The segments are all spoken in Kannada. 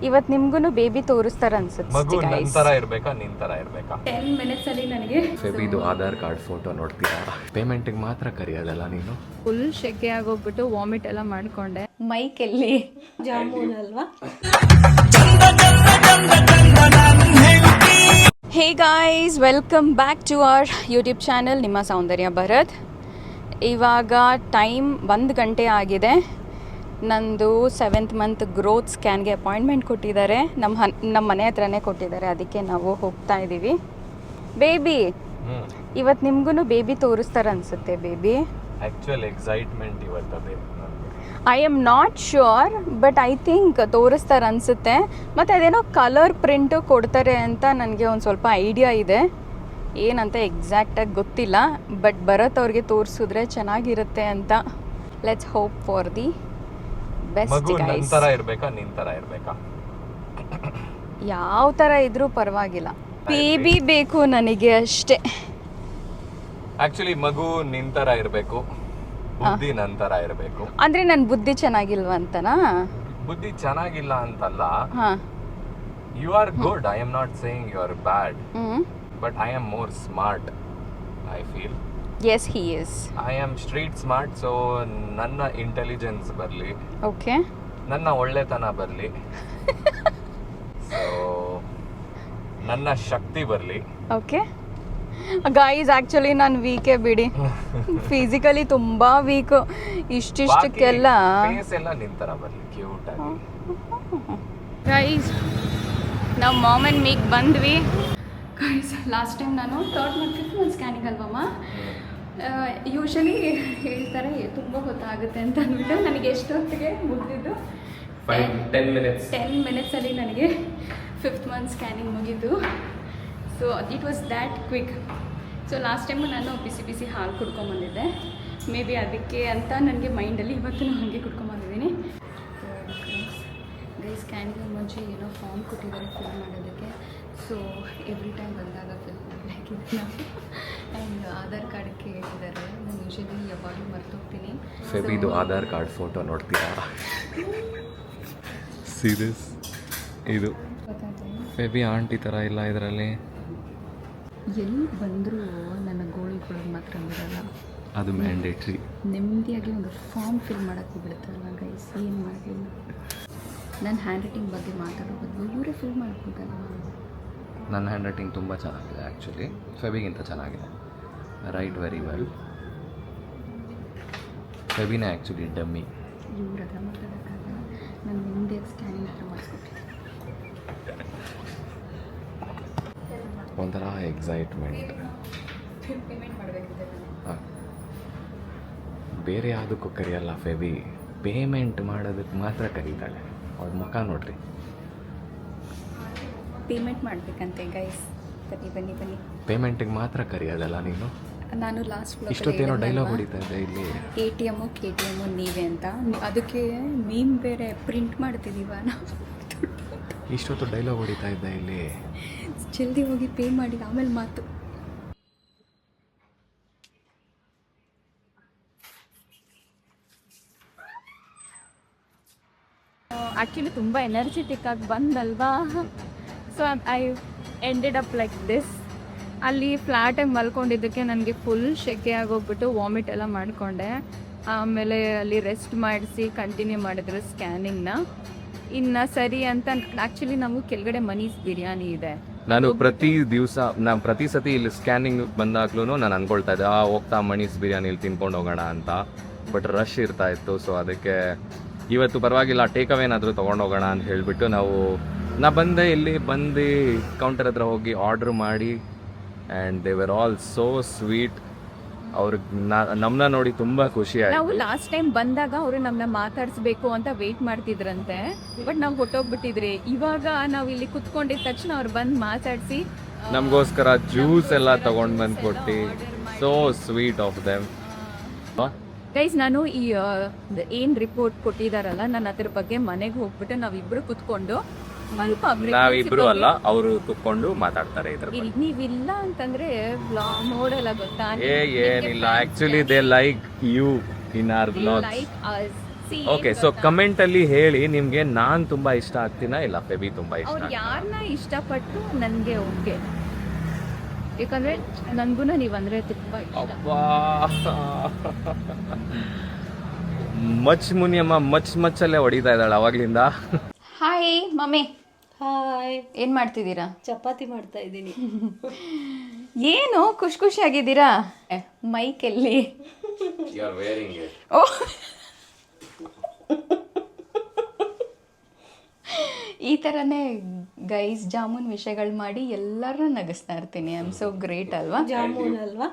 ಇವತ್ತು ನಿಮ್ಗೂ ಬೇಬಿ ತೋರಿಸ್ತಾರ ಅನ್ಸುತ್ತೆ. ಮಗು ನನ್ನ ತರ ಇರ್ಬೇಕಾ ನಿನ್ ತರ ಇರ್ಬೇಕಾ? 10 ಮಿನಿಟ್ಸ್ ಅಲ್ಲಿ ನನಗೆ ಫೆಬಿದು ಆಧಾರ್ ಕಾರ್ಡ್ ಫೋಟೋ ನೋಡ್ತೀರಾ? ಪೇಮೆಂಟ್ಗೆ ಮಾತ್ರ ಕರೆಯೋದಲ್ಲ ನೀನು. ಫುಲ್ ಶೆಕೆ ಆಗೋಗ್ಬಿಟ್ಟು ವಾಮಿಟ್ ಎಲ್ಲ ಮಾಡ್ಕೊಂಡೆ. ಮೈಕ್ ಎಲ್ಲಿ ಜಾಮೂನ್ ಅಲ್ವಾ? Hey guys, welcome back to our YouTube channel ನಿಮ್ಮ ಸೌಂದರ್ಯ ಭರತ್. ಇವಾಗ ಟೈಮ್ 1 ಗಂಟೆ ಆಗಿದೆ. ನಂದು 7th ಮಂತ್ ಗ್ರೋತ್ ಸ್ಕ್ಯಾನ್ಗೆ ಅಪಾಯಿಂಟ್ಮೆಂಟ್ ಕೊಟ್ಟಿದ್ದಾರೆ. ನಮ್ಮ ಮನೆ ಹತ್ರನೇ ಕೊಟ್ಟಿದ್ದಾರೆ, ಅದಕ್ಕೆ ನಾವು ಹೋಗ್ತಾ ಇದ್ದೀವಿ. ಬೇಬಿ, ಇವತ್ತು ನಿಮ್ಗೂ ಬೇಬಿ ತೋರಿಸ್ತಾರ ಅನ್ಸುತ್ತೆ. ಬೇಬಿ ಆಕ್ಚುಯಲ್ ಎಕ್ಸೈಟ್ಮೆಂಟ್ ಇವತ್ತದೇ. I am not sure, but I think ತೋರಿಸ್ತಾರ ಅನ್ಸುತ್ತೆ. ಮತ್ತು ಅದೇನೋ ಕಲರ್ ಪ್ರಿಂಟು ಕೊಡ್ತಾರೆ ಅಂತ ನನಗೆ ಒಂದು ಸ್ವಲ್ಪ ಐಡಿಯಾ ಇದೆ. ಏನಂತ ಎಕ್ಸಾಕ್ಟಾಗಿ ಗೊತ್ತಿಲ್ಲ, ಬಟ್ ಭರತ್ ಅವ್ರಿಗೆ ತೋರಿಸಿದ್ರೆ ಚೆನ್ನಾಗಿರುತ್ತೆ ಅಂತ. Let's hope for the best guys. ಇರ್ಬೇಕಾ ನಿನ್ ತರ ಇರ್ಬೇಕಾ? ಯಾವ ಥರ ಇದ್ರೂ ಪರವಾಗಿಲ್ಲ, ಬೇಬಿ ಬೇಕು ನನಗೆ ಅಷ್ಟೇ. ಆಕ್ಚುಲಿ ಮಗು ನಿನ್ ತರ ಇರ್ಬೇಕು, ಬುದ್ಧಿ ನನ್ ತರ ಇರ್ಬೇಕು. ಅಂದ್ರೆ ನನ್ನ ಬುದ್ಧಿ ಚೆನ್ನಾಗಿಲ್ವ ಅಂತನಾ? ಬುದ್ಧಿ ಚೆನ್ನಾಗಿಲ್ಲ ಅಂತಲ್ಲ, ಹಾ, you are good. I am not saying you are bad, but I am more smart, I feel. Yes, he is. I am street smart, so ನನ್ನ ಇಂಟೆಲಿಜೆನ್ಸ್ ಬರಲಿ, ಓಕೆ, ನನ್ನ ಒಳ್ಳೆತನ ಬರಲಿ, ಸೊ ನನ್ನ ಶಕ್ತಿ ಬರಲಿ. ಓಕೆ ಗೈಸ್, ಆ್ಯಕ್ಚುಲಿ ನಾನು ವೀಕೇ ಬಿಡಿ. ಫಿಸಿಕಲಿ ತುಂಬ ವೀಕು. ಇಷ್ಟಿಷ್ಟಕ್ಕೆಲ್ಲ ಫೇಸ್ ಎಲ್ಲ ನಿಂತರ ಬರಲಿ, ಕ್ಯೂಟ್ ಆಗಿ. ಗೈಸ್, ನಾವು ಮಾಮ್ ಆ್ಯಂಡ್ ಮೀಗ್ ಬಂದ್ವಿ. ಗೈಸ್, ಲಾಸ್ಟ್ ಟೈಮ್ ನಾನು 3rd month 5th month scanning ಅಲ್ವಮ್ಮ, ಯೂಶಲಿ ಹೇಳ್ತಾರೆ ತುಂಬ ಗೊತ್ತಾಗುತ್ತೆ ಅಂತ ಅಂದ್ಬಿಟ್ಟು ನನಗೆ ಎಷ್ಟೊತ್ತಿಗೆ ಮುಗಿದಿದ್ದು 10 ಮಿನಿಟ್ಸಲ್ಲಿ ನನಗೆ 5th ಮಂತ್ ಸ್ಕ್ಯಾನಿಂಗ್ ಮುಗಿದು. So it was that quick. So last time ನಾನು ಬಿಸಿ ಹಾಲು ಕುಡ್ಕೊಂಬಂದಿದ್ದೆ. ಮೇ ಬಿ ಅದಕ್ಕೆ ಅಂತ ನನಗೆ ಮೈಂಡಲ್ಲಿ ಇವತ್ತು ನಾನು ಹಾಗೆ ಕುಡ್ಕೊಂಬಂದಿದ್ದೀನಿ. ಗೈಸ್, ಸ್ಕ್ಯಾನಿಂಗ್ ಮುಂಚೆ ಏನೋ ಫಾರ್ಮ್ ಕೊಟ್ಟಿದ್ದಾರೆ ಫಿಲ್ ಮಾಡೋದಕ್ಕೆ. ಸೊ ಎವ್ರಿ ಟೈಮ್ ಬಂದಾಗ ಫಿಲ್ ಮಾಡಲಿಕ್ಕಿದೆ ನಾವು. ಆ್ಯಂಡ್ ಆಧಾರ್ ಕಾರ್ಡ್ ಕೇಳಿದ್ದಾರೆ. ನಾನು ಯೂಶಲಿ ಯಾವಾಗಲೂ ಮರ್ತೋಗ್ತೀನಿ. ಫೆಬಿದು ಆಧಾರ್ ಕಾರ್ಡ್ ಫೋಟೋ ನೋಡ್ತೀರಾ? ಸೀರಿಯಸ್, ಇದು ಫೆಬಿ ಆಂಟಿ ಥರ ಇಲ್ಲ ಇದರಲ್ಲಿ. ಎಲ್ಲಿ ಬಂದರೂ ನನ್ನ ಗೋಳಿಗಳು ಮಾತ್ರ ಬಿಡಲ್ಲ. ಅದು ಮ್ಯಾಂಡೇಟ್ರಿ. ನೆಮ್ಮದಿಯಾಗಿ ಒಂದು ಫಾರ್ಮ್ ಫಿಲ್ ಮಾಡೋಕ್ಕೆ ಬಿಡುತ್ತಲ್ಲ ಗೈಸ್. ಏನು ಮಾಡಲಿಲ್ಲ. ನನ್ನ ಹ್ಯಾಂಡ್ ರೈಟಿಂಗ್ ಬಗ್ಗೆ ಮಾತಾಡೋ ಬದಲು ಇವರೇ ಫಿಲ್ ಮಾಡ್ಬೋದಲ್ಲ. ನನ್ನ ಹ್ಯಾಂಡ್ ರೈಟಿಂಗ್ ತುಂಬ ಚೆನ್ನಾಗಿದೆ. ಆ್ಯಕ್ಚುಲಿ ಫೆಬಿಗಿಂತ ಚೆನ್ನಾಗಿದೆ. Right very well. ಫೆಬಿನೇ ಆ್ಯಕ್ಚುಲಿ ಡಮ್ಮಿ. ಇವ್ರ ಹತ್ರ ಮಾತಾಡೋಕ್ಕಾಗಲ್ಲ. ನಾನು ನಿಮ್ಮದೇ ಸ್ಕ್ಯಾನಿಂಗ್ ಹತ್ರ ಮಾಡಿಸ್ಕೊಟ್ಟಿದ್ದೆ. ಒಂಥರ ಎಕ್ಸೈಟ್ಮೆಂಟ್. ಪೇಮೆಂಟ್ ಮಾಡಬೇಕಿದೆ. ಹಾಂ, ಬೇರೆ ಯಾವುದಕ್ಕೂ ಕರೆಯಲ್ಲ ಫೆಬಿ, ಪೇಮೆಂಟ್ ಮಾಡೋದಕ್ಕೆ ಮಾತ್ರ ಕರೀತಾಳೆ. ಅವ್ರ ಮುಖ ನೋಡ್ರಿ. ಪೇಮೆಂಟ್ ಮಾಡಬೇಕಂತೆ ಗೈಸ್. ಬನ್ನಿ. ಪೇಮೆಂಟಿಗೆ ಮಾತ್ರ ಕರೆಯೋದಲ್ಲ ನೀನು. ನಾನು ಲಾಸ್ಟ್ ಇಷ್ಟೊತ್ತೇನೋ ಡೈಲಾಗ್ ಹೊಡಿತಾ ಇದ್ದೆ ಇಲ್ಲಿ. ATM KTM ನೀವೇ ಅಂತ. ಅದಕ್ಕೆ ಮೀಮ್ ಬೇರೆ ಪ್ರಿಂಟ್ ಮಾಡ್ತಿದ್ದೀವ ನಾವು. ಇಷ್ಟೊತ್ತು ಡೈಲಾಗ್ ಹೊಡಿತಾ ಇದ್ದೆ ಇಲ್ಲಿ. ಜಲ್ದಿ ಹೋಗಿ ಪೇ ಮಾಡಿ ಆಮೇಲೆ ಮಾತು. ಆ್ಯಕ್ಚುಲಿ ತುಂಬ ಎನರ್ಜೆಟಿಕ್ ಆಗಿ ಬಂದಲ್ವಾ. So I ended up like this. ಅಲ್ಲಿ ಫ್ಲ್ಯಾಟಾಗಿ ಮಲ್ಕೊಂಡಿದ್ದಕ್ಕೆ ನನಗೆ ಫುಲ್ ಶೆಕೆ ಆಗೋಗ್ಬಿಟ್ಟು ವಾಮಿಟ್ ಎಲ್ಲ ಮಾಡಿಕೊಂಡೆ. ಆಮೇಲೆ ಅಲ್ಲಿ ರೆಸ್ಟ್ ಮಾಡಿಸಿ ಕಂಟಿನ್ಯೂ ಮಾಡಿದ್ರು ಸ್ಕ್ಯಾನಿಂಗ್ನ. ಇನ್ನು ಸರಿ ಅಂತ ಆ್ಯಕ್ಚುಲಿ ನಮಗೂ ಕೆಳಗಡೆ ಮನೀಸ್ ಬಿರಿಯಾನಿ ಇದೆ. ನಾನು ಪ್ರತಿ ಸತಿ ಇಲ್ಲಿ ಸ್ಕ್ಯಾನಿಂಗ್ ಬಂದಾಗ್ಲೂ ನಾನು ಅಂದ್ಕೊಳ್ತಾ ಇದ್ದೆ, ಹೋಗ್ತಾ ಮನೀಸ್ ಬಿರಿಯಾನಿ ಇಲ್ಲಿ ತಿನ್ಕೊಂಡು ಹೋಗೋಣ ಅಂತ. ಬಟ್ ರಶ್ ಇರ್ತಾ ಇತ್ತು. ಸೊ ಅದಕ್ಕೆ ಇವತ್ತು ಪರವಾಗಿಲ್ಲ, ಟೇಕ್ ಅವೇನಾದರೂ ತೊಗೊಂಡೋಗೋಣ ಅಂತ ಹೇಳಿಬಿಟ್ಟು ನಾ ಬಂದೆ. ಇಲ್ಲಿ ಬಂದು ಕೌಂಟರ್ ಹತ್ರ ಹೋಗಿ ಆರ್ಡ್ರ್ ಮಾಡಿ, and they were all so sweet. ಅವ್ರಿಗೆ ನಮ್ಮನ್ನ ನೋಡಿ ತುಂಬ ಖುಷಿ ಆಯಿತು. ನಾವು ಲಾಸ್ಟ್ ಟೈಮ್ ಬಂದಾಗ ಅವರು ನಮ್ಮನ್ನ ಮಾತಾಡಿಸ್ಬೇಕು ಅಂತ ವೆಯ್ಟ್ ಮಾಡ್ತಿದ್ರಂತೆ, ಬಟ್ ನಾವು ಹೊಟ್ಟೋಗ್ಬಿಟ್ಟಿದ್ರಿ. ಇವಾಗ ನಾವು ಇಲ್ಲಿ ಕುತ್ಕೊಂಡಿದ್ದ ತಕ್ಷಣ ಅವ್ರು ಬಂದು ಮಾತಾಡಿಸಿ ನಮಗೋಸ್ಕರ ಜ್ಯೂಸ್ ಎಲ್ಲ ತೊಗೊಂಡು ಬಂದು ಕೊಟ್ಟು, so sweet of them. Guys, ನಾನು ಈ ಏನು ರಿಪೋರ್ಟ್ ಕೊಟ್ಟಿದ್ದಾರಲ್ಲ, ನಾನು ಅದ್ರ ಬಗ್ಗೆ ಮನೆಗೆ ಹೋಗ್ಬಿಟ್ಟು ನಾವಿಬ್ಬರು ಕುತ್ಕೊಂಡು ನಾವಿಬ್ರು ಅಲ್ಲ, ಅವರು ಕುತ್ಕೊಂಡು ಮಾತಾಡ್ತಾರೆ. ನೀವಿಲ್ಲ ಅಂತಂದ್ರೆ ನೋಡಲ್ಲ, ಗೊತ್ತಾ? ಏನಿಲ್ಲ, actually they like you in our blogs. Like us okay, so ಕಮೆಂಟಲ್ಲಿ ಹೇಳಿ ನಿಮಗೆ ನಾನು ತುಂಬ ಇಷ್ಟ ಆಗ್ತೀನಾ ಇಲ್ಲ ಫೆಬಿ ತುಂಬ ಇಷ್ಟ ಅವ್ರು ಯಾರನ್ನ ಇಷ್ಟಪಟ್ಟು ನನಗೆ ಓಕೆ, ಯಾಕಂದರೆ ನನಗೂ ನೀವಂದರೆ ತುಂಬ ಇಷ್ಟ. ಅಬ್ಬಾ ಮಚ್ ಮುನಿಯಮ್ಮ ಮಚ್ಚಲ್ಲೇ ಹೊಡಿತಾ ಇದ್ದಾಳೆ ಅವಾಗ್ಲಿಂದ. Hi mummy. ಹಾಯ್, ಏನು ಮಾಡ್ತಿದ್ದೀರಾ? ಚಪಾತಿ ಮಾಡ್ತಾ ಇದ್ದೀನಿ. ಏನು ಖುಷಿಯಾಗಿದ್ದೀರಾ? ಮೈಕೆಲ್ಲಿ? ಓ, ಈ ಥರನೇ ಗೈಸ್ ಜಾಮೂನ್ ವಿಷಯಗಳು ಮಾಡಿ ಎಲ್ಲರನ್ನ ನಗಿಸ್ತಾ ಇರ್ತೀನಿ. ಐ ಆಮ್ ಸೋ ಗ್ರೇಟ್ ಅಲ್ವಾ? ಜಾಮೂನ್ ಅಲ್ವಾ?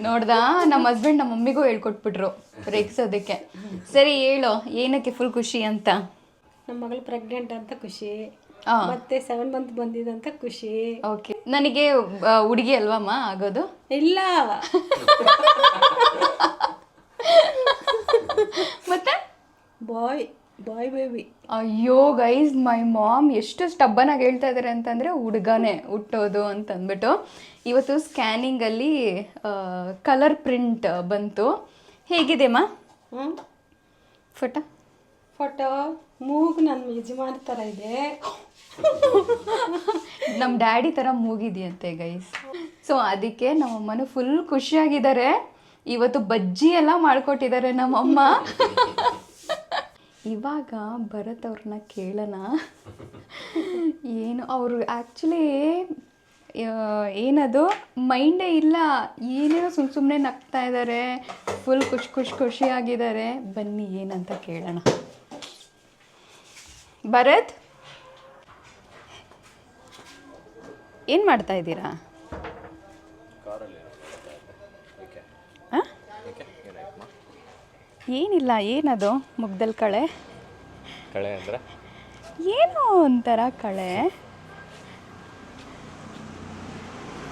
ನೋಡ್ದಾ, ನಮ್ಮ ಹಸ್ಬೆಂಡ್ ನಮ್ಮ ಮಮ್ಮಿಗೂ ಹೇಳ್ಕೊಟ್ಬಿಟ್ರು ರೇಗ್ಸೋದಕ್ಕೆ. ಸರಿ ಹೇಳು, ಏನಕ್ಕೆ ಫುಲ್ ಖುಷಿ ಅಂತ? ನಮ್ಮ ಮಗಳು ಪ್ರೆಗ್ನೆಂಟ್ ಅಂತ ಖುಷಿ, ಆ. ಮತ್ತೆ 7 ಮಂತ್ ಬಂದಿದಂತ ಖುಷಿ. ಓಕೆ, ನನಗೆ ಹುಡುಗಿ ಅಲ್ವಮ್ಮ ಆಗೋದು? ಇಲ್ಲ, ಮತ್ತೆ ಬಾಯ್ ಬೇಬಿ. ಅಯ್ಯೋ ಗೈಸ್, ಮೈ ಮಾಮ್ ಎಷ್ಟು ಸ್ಟಬ್ಬನಾಗಿ ಹೇಳ್ತಾ ಇದ್ದಾರೆ ಅಂತಂದರೆ ಹುಡುಗನೇ ಹುಟ್ಟೋದು ಅಂತಂದ್ಬಿಟ್ಟು. ಇವತ್ತು ಸ್ಕ್ಯಾನಿಂಗಲ್ಲಿ ಕಲರ್ ಪ್ರಿಂಟ್ ಬಂತು. ಹೇಗಿದೆಮ್ಮ ಫೋಟೋ? ಮೂಗು ನನ್ನ ಯಜಮಾನ ಥರ ಇದೆ. ನಮ್ಮ ಡ್ಯಾಡಿ ಥರ ಮೂಗಿದೆಯಂತೆ ಗೈಸ್. ಸೊ ಅದಕ್ಕೆ ನಮ್ಮಮ್ಮನೂ ಫುಲ್ ಖುಷಿಯಾಗಿದ್ದಾರೆ. ಇವತ್ತು ಬಜ್ಜಿ ಎಲ್ಲ ಮಾಡಿಕೊಟ್ಟಿದ್ದಾರೆ ನಮ್ಮಮ್ಮ. ಇವಾಗ ಭರತ್ ಅವ್ರನ್ನ ಕೇಳೋಣ. ಏನು ಅವರು ಆ್ಯಕ್ಚುಲಿ ಏನದು ಮೈಂಡೇ ಇಲ್ಲ, ಏನೇನೋ ಸುಮ್ಮನೆ ನಗ್ತಾ ಇದ್ದಾರೆ, ಫುಲ್ ಖುಷಿಯಾಗಿದ್ದಾರೆ. ಬನ್ನಿ ಏನಂತ ಕೇಳೋಣ. ಭರತ್, ಏನು ಮಾಡ್ತಾ ಇದ್ದೀರಾ? ಏನಿಲ್ಲ, ಏನದು ಮುಗ್ದಲ್ಲಿ ಕಳೆ ಅಂದರೆ ಏನೋ ಒಂಥರ ಕಳೆ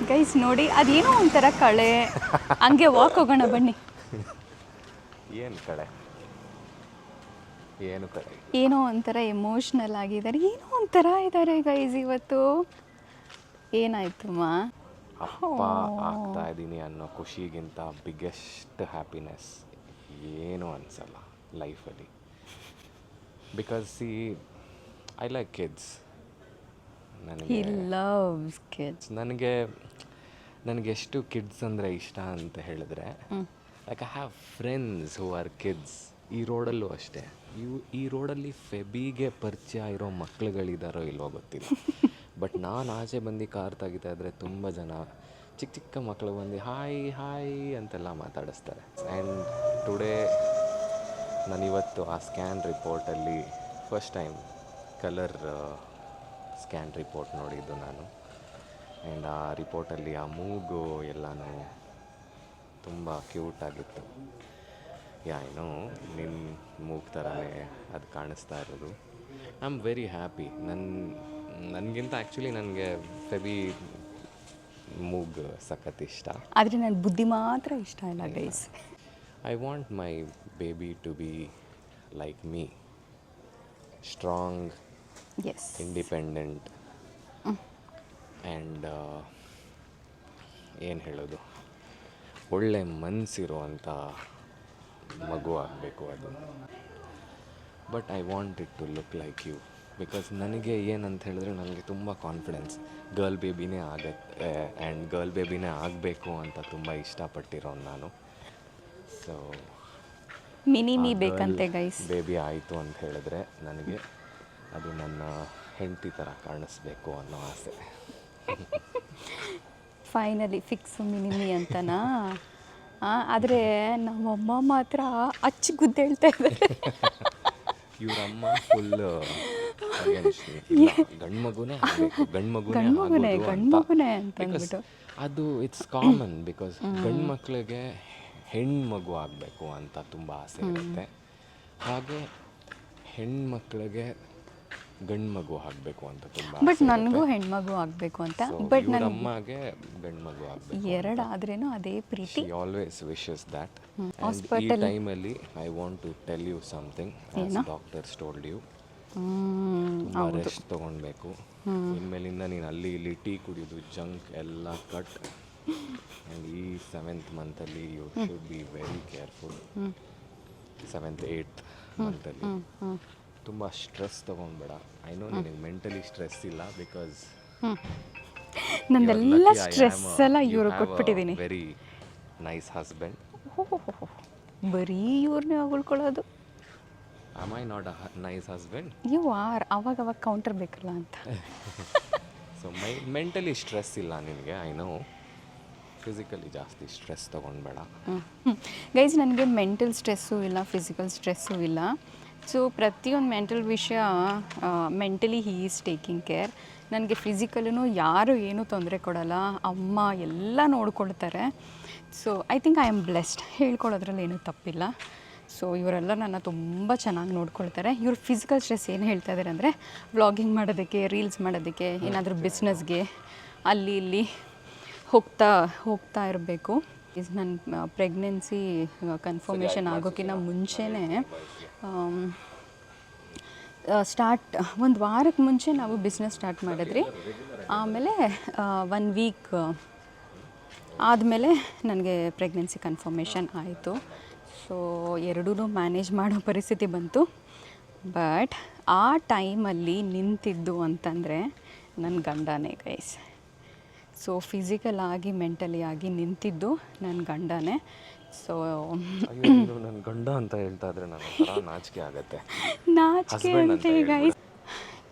ಗೈಸ್. ನೋಡಿ, ಅದೇನೋ ಒಂಥರ ಕಳೆ. ಹಂಗೆ ವಾಕ್ ಹೋಗೋಣ ಬನ್ನಿ. ಏನು ಕಳೆ? ಏನೋ ಒಂಥರ ಎಮೋಷ್ನಲ್ ಆಗಿದ್ದಾರೆ, ಏನೋ ಒಂಥರ ಇದ್ದಾರೆ ಗೈಸ್ ಇವತ್ತು. ಏನಾಯ್ತಮ್ಮ? ಅಪ್ಪ ಆಗ್ತಾ ಇದ್ದೀನಿ ಅನ್ನೋ ಖುಷಿಗಿಂತ ಬಿಗ್ಗೆಸ್ಟ್ ಹ್ಯಾಪಿನೆಸ್ ಏನೂ ಅನಿಸಲ್ಲ ಲೈಫಲ್ಲಿ. Because I like kids. ನನಗೆ ಎಷ್ಟು ಕಿಡ್ಸ್ ಅಂದರೆ ಇಷ್ಟ ಅಂತ ಹೇಳಿದ್ರೆ, like I have friends who are kids. ಈ ರೋಡಲ್ಲೂ ಅಷ್ಟೇ. ಈ ರೋಡಲ್ಲಿ ಫೆಬಿಗೆ ಪರಿಚಯ ಇರೋ ಮಕ್ಳುಗಳಿದ್ದಾರೋ ಇಲ್ವೋ ಗೊತ್ತಿಲ್ಲ. ಬಟ್ ನಾನು ಆಚೆ ಬಂದು ಕಾರ್ ತೆಗಿತಾ ಇದ್ದರೆ ತುಂಬ ಜನ ಚಿಕ್ಕ ಮಕ್ಕಳು ಬಂದು ಹಾಯ್ ಅಂತೆಲ್ಲ ಮಾತಾಡಿಸ್ತಾರೆ. ಆ್ಯಂಡ್ ಟುಡೇ ನಾನಿವತ್ತು ಆ ಸ್ಕ್ಯಾನ್ ರಿಪೋರ್ಟಲ್ಲಿ first time colour scan report ನೋಡಿದ್ದು ನಾನು. ಆ್ಯಂಡ್ ಆ ರಿಪೋರ್ಟಲ್ಲಿ ಆ ಮೂಗು ಎಲ್ಲನೂ ತುಂಬ ಕ್ಯೂಟಾಗಿತ್ತು. ಏನೋ ನಿನ್ನ ಮೂಗು ಥರನೇ ಅದು ಕಾಣಿಸ್ತಾ ಇರೋದು. I am very happy. ನನಗಿಂತ ಆ್ಯಕ್ಚುಲಿ ನನಗೆ ಫೆಬಿ ಮೂಗು ಸಖತ್ ಇಷ್ಟ. ಆದರೆ ನನ್ನ ಬುದ್ಧಿ ಮಾತ್ರ ಇಷ್ಟ ಇಲ್ಲ guys. I want my baby to be like me, strong, independent and ಏನು ಹೇಳೋದು, ಒಳ್ಳೆ ಮನಸ್ಸಿರುವಂಥ ಮಗು ಆಗಬೇಕು ಅದು. But I want it to look like you. Because ನನಗೆ ಏನಂತ ಹೇಳಿದ್ರೆ, ನನಗೆ ತುಂಬ ಕಾನ್ಫಿಡೆನ್ಸ್, ಗರ್ಲ್ ಬೇಬಿನೇ ಆಗತ್ತೆ ಆ್ಯಂಡ್ ಗರ್ಲ್ ಬೇಬಿನೇ ಆಗಬೇಕು ಅಂತ ತುಂಬ ಇಷ್ಟಪಟ್ಟಿರೋನು ನಾನು. ಸೊ ಮಿನಿ ಬೇಕಂತೆ ಗೈಸ್. ಬೇಬಿ ಆಯಿತು ಅಂತ ಹೇಳಿದ್ರೆ ನನಗೆ ಅದು ನನ್ನ ಹೆಂಡತಿ ಥರ ಕಾಣಿಸ್ಬೇಕು ಅನ್ನೋ ಆಸೆ. ಫೈನಲಿ ಫಿಕ್ಸ್ ಮಿನಿಮಿ ಅಂತನಾ? ಆದರೆ ನಮ್ಮಮ್ಮ ಮಾತ್ರ ಗುದ್ದು ಹೇಳ್ತಾ ಇದ್ದಾರೆ. ಇವರಮ್ಮ ಫುಲ್ ಗಂಡು ಮಗುನೇ ಅಂತ ಅಂದ್ಬಿಟ್ಟು. ಅದು ಇಟ್ಸ್ ಕಾಮನ್. ಬಿಕಾಸ್ ಗಂಡು ಮಕ್ಕಳಿಗೆ ಹೆಣ್ಮಗು ಆಗಬೇಕು ಅಂತ ತುಂಬ ಆಸೆ ಇರುತ್ತೆ. ಹಾಗೆ ಹೆಣ್ಮಕ್ಳಿಗೆ ಗಂಡು ಮಗು ಆಗಬೇಕು ಅಂತ ತುಂಬ. ಬಟ್ ನನಗೂ ಹೆಣ್ಮಗು ಆಗಬೇಕು ಅಂತ. ಬಟ್ ನನ್ನ ಅಮ್ಮಗೆ ಗಂಡು ಮಗು ಆಗಬೇಕು. ಎರಡಾದ್ರೇನು ಅದೇ ಪ್ರೀತಿ. She always wishes that. ಈ ಟೈಮಲ್ಲಿ I want to tell you something. As doctors told you, ತುಂಬ ರೆಸ್ಟ್ ತೊಗೊಳ್ಬೇಕು. ಇನ್ಮೇಲಿಂದ ನೀನು ಅಲ್ಲಿ ಇಲ್ಲಿ ಟೀ ಕುಡಿಯೋದು, ಜಂಕ್ ಎಲ್ಲ ಕಟ್. ಆ್ಯಂಡ್ ಈ 7th ಮಂತಲ್ಲಿ you should be very careful. 7th 8th ಮಂತಲ್ಲಿ. ತುಂಬ ಸ್ಟ್ರೆಸ್ ತೊಗೊಂಡ್ಬೇಡ. ಐ ನೋ ನಿನಗೆ ಮೆಂಟಲಿ ಸ್ಟ್ರೆಸ್ ಇಲ್ಲ, ಬಿಕಾಸ್ ನಂದೆಲ್ಲ ಸ್ಟ್ರೆಸ್ ಎಲ್ಲ ಇವ್ರಿಗೆ ಕೊಟ್ಬಿಟ್ಟಿದ್ದೀನಿ. Very nice husband. ಬರೀ ಇವ್ರನ್ನೇ ಹೊಗಳ್ಕೊಳ್ಳೋದು. Am I not a nice husband? You are. ಅವಾಗ ಕೌಂಟರ್ ಬೇಕಲ್ಲ ಅಂತ. ಸೊ ಮೆಂಟಲಿ ಸ್ಟ್ರೆಸ್ ಇಲ್ಲ ನಿನಗೆ, ಐ ನೋ. ಫಿಸಿಕಲಿ ಜಾಸ್ತಿ ಸ್ಟ್ರೆಸ್ ತೊಗೊಂಡ್ಬೇಡ. ಗೈಸ್, ನನಗೆ ಮೆಂಟಲ್ ಸ್ಟ್ರೆಸ್ಸು ಇಲ್ಲ, ಫಿಸಿಕಲ್ ಸ್ಟ್ರೆಸ್ಸು ಇಲ್ಲ. ಸೊ ಪ್ರತಿಯೊಂದು ಮೆಂಟಲ್ ವಿಷಯ mentally Hi is taking care. ನನಗೆ ಫಿಸಿಕಲ್ಲೂ ಯಾರು ಏನೂ ತೊಂದರೆ ಕೊಡಲ್ಲ, ಅಮ್ಮ ಎಲ್ಲ ನೋಡ್ಕೊಳ್ತಾರೆ. So I think I am blessed. ಹೇಳ್ಕೊಳ್ಳೋದ್ರಲ್ಲಿ ಏನೂ ತಪ್ಪಿಲ್ಲ. ಸೊ ಇವರೆಲ್ಲ ನನ್ನ ತುಂಬ ಚೆನ್ನಾಗಿ ನೋಡ್ಕೊಳ್ತಾರೆ. ಇವ್ರು ಫಿಸಿಕಲ್ ಸ್ಟ್ರೆಸ್ ಏನು ಹೇಳ್ತಾ ಇದ್ದಾರೆ ಅಂದರೆ, ವ್ಲಾಗಿಂಗ್ ಮಾಡೋದಕ್ಕೆ, ರೀಲ್ಸ್ ಮಾಡೋದಕ್ಕೆ, ಏನಾದರೂ ಬಿಸ್ನೆಸ್ಗೆ ಅಲ್ಲಿ ಇಲ್ಲಿ ಹೋಗ್ತಾ ಇರಬೇಕು. ನನ್ನ ಪ್ರೆಗ್ನೆನ್ಸಿ ಕನ್ಫರ್ಮೇಷನ್ ಆಗೋಕ್ಕಿಂತ ಮುಂಚೆನೇ ಒಂದು ವಾರಕ್ಕೆ ಮುಂಚೆ ನಾವು ಬಿಸ್ನೆಸ್ ಸ್ಟಾರ್ಟ್ ಮಾಡಿದ್ರಿ. ಆಮೇಲೆ 1 ವೀಕ್ ಆದಮೇಲೆ ನನಗೆ ಪ್ರೆಗ್ನೆನ್ಸಿ ಕನ್ಫರ್ಮೇಷನ್ ಆಯಿತು. ಸೊ ಎರಡೂ ಮ್ಯಾನೇಜ್ ಮಾಡೋ ಪರಿಸ್ಥಿತಿ ಬಂತು. ಬಟ್ ಆ ಟೈಮಲ್ಲಿ ನಿಂತಿದ್ದು ಅಂತಂದರೆ ನನ್ನ ಗಂಡನೇ ಗೈಸ್. ಸೊ ಫಿಸಿಕಲ್ ಆಗಿ ಮೆಂಟಲಿ ಆಗಿ ನಿಂತಿದ್ದು ನನ್ನ ಗಂಡನೇ. ಸೊ ನನ್ನ ಗಂಡ ಅಂತ ಹೇಳ್ತಾ ಇದ್ರೆ ನನಗೆ ನಾಚಿಕೆ ಆಗುತ್ತೆ. ನಾಚಿಕೆ ಅಂತ ಗೈಸ್,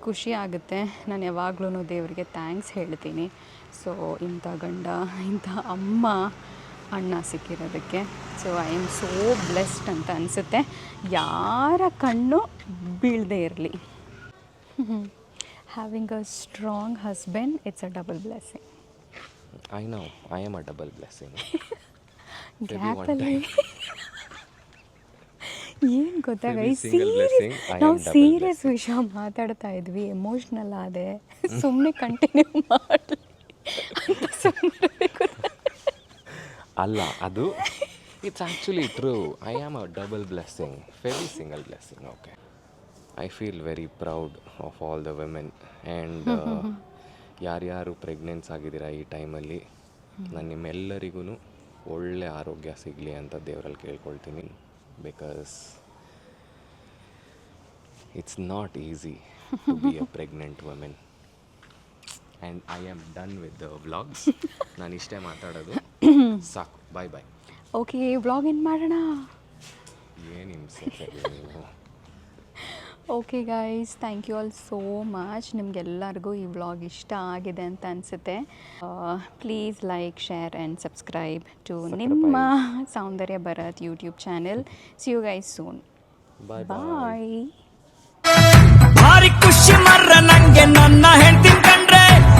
ಖುಷಿ ಆಗುತ್ತೆ. ನಾನು ಯಾವಾಗ್ಲೂ ದೇವರಿಗೆ ಥ್ಯಾಂಕ್ಸ್ ಹೇಳ್ತೀನಿ. ಸೊ ಇಂಥ ಗಂಡ, ಇಂಥ ಅಮ್ಮ, ಅಣ್ಣ ಸಿಕ್ಕಿರೋದಕ್ಕೆ. So I am so blessed ಅಂತ ಅನಿಸುತ್ತೆ. ಯಾರ ಕಣ್ಣು ಬೀಳದೇ ಇರಲಿ. Having a strong husband, it's a double blessing. I know, I am a double blessing. ಗ್ಯಾಪಲ್ಲಿ ಏನು ಗೊತ್ತಾಗ, ನಾವು ಸೀರಿಯಸ್ ವಿಷಯ ಮಾತಾಡ್ತಾ ಇದ್ವಿ, ಎಮೋಷ್ನಲ್ ಆದೆ, ಸುಮ್ಮನೆ ಕಂಟಿನ್ಯೂ ಮಾಡಲಿ ಅಂತ ಸುಮ್ಮನೆ. ಅಲ್ಲ, ಅದು it's actually true. I am a double blessing, very single blessing. Okay, I feel very proud of all the women. And ಯಾರ್ಯಾರು ಪ್ರೆಗ್ನೆನ್ಸ್ ಆಗಿದ್ದೀರಾ ಈ ಟೈಮಲ್ಲಿ, ನಾನು ನಿಮ್ಮೆಲ್ಲರಿಗೂ ಒಳ್ಳೆ ಆರೋಗ್ಯ ಸಿಗಲಿ ಅಂತ ದೇವರಲ್ಲಿ ಕೇಳ್ಕೊಳ್ತೀನಿ. Because it's not easy to be a pregnant women. And I am done with the vlogs. ನಾನು ಇಷ್ಟೇ ಮಾತಾಡೋದು, ಸಾಕು. ಬಾಯ್ ಬಾಯ್. ಓಕೆ, ವ್ಲಾಗ್ ಏನು ಮಾಡೋಣ? ಏನು ಹಿಂಸೆ ನೀವು. Okay guys, thank you all so much. ನಿಮಗೆಲ್ಲರಿಗೂ ಈ ವ್ಲಾಗ್ ಇಷ್ಟ ಆಗಿದೆ ಅಂತ ಅನಿಸುತ್ತೆ. Please like, share and subscribe to ನಿಮ್ಮ Soundarya Bharath YouTube channel. See you guys soon. Bye bye. ಭಾರಿ ಖುಷಿ ಮರ್ರ ನಂಗೆ ನನ್ನ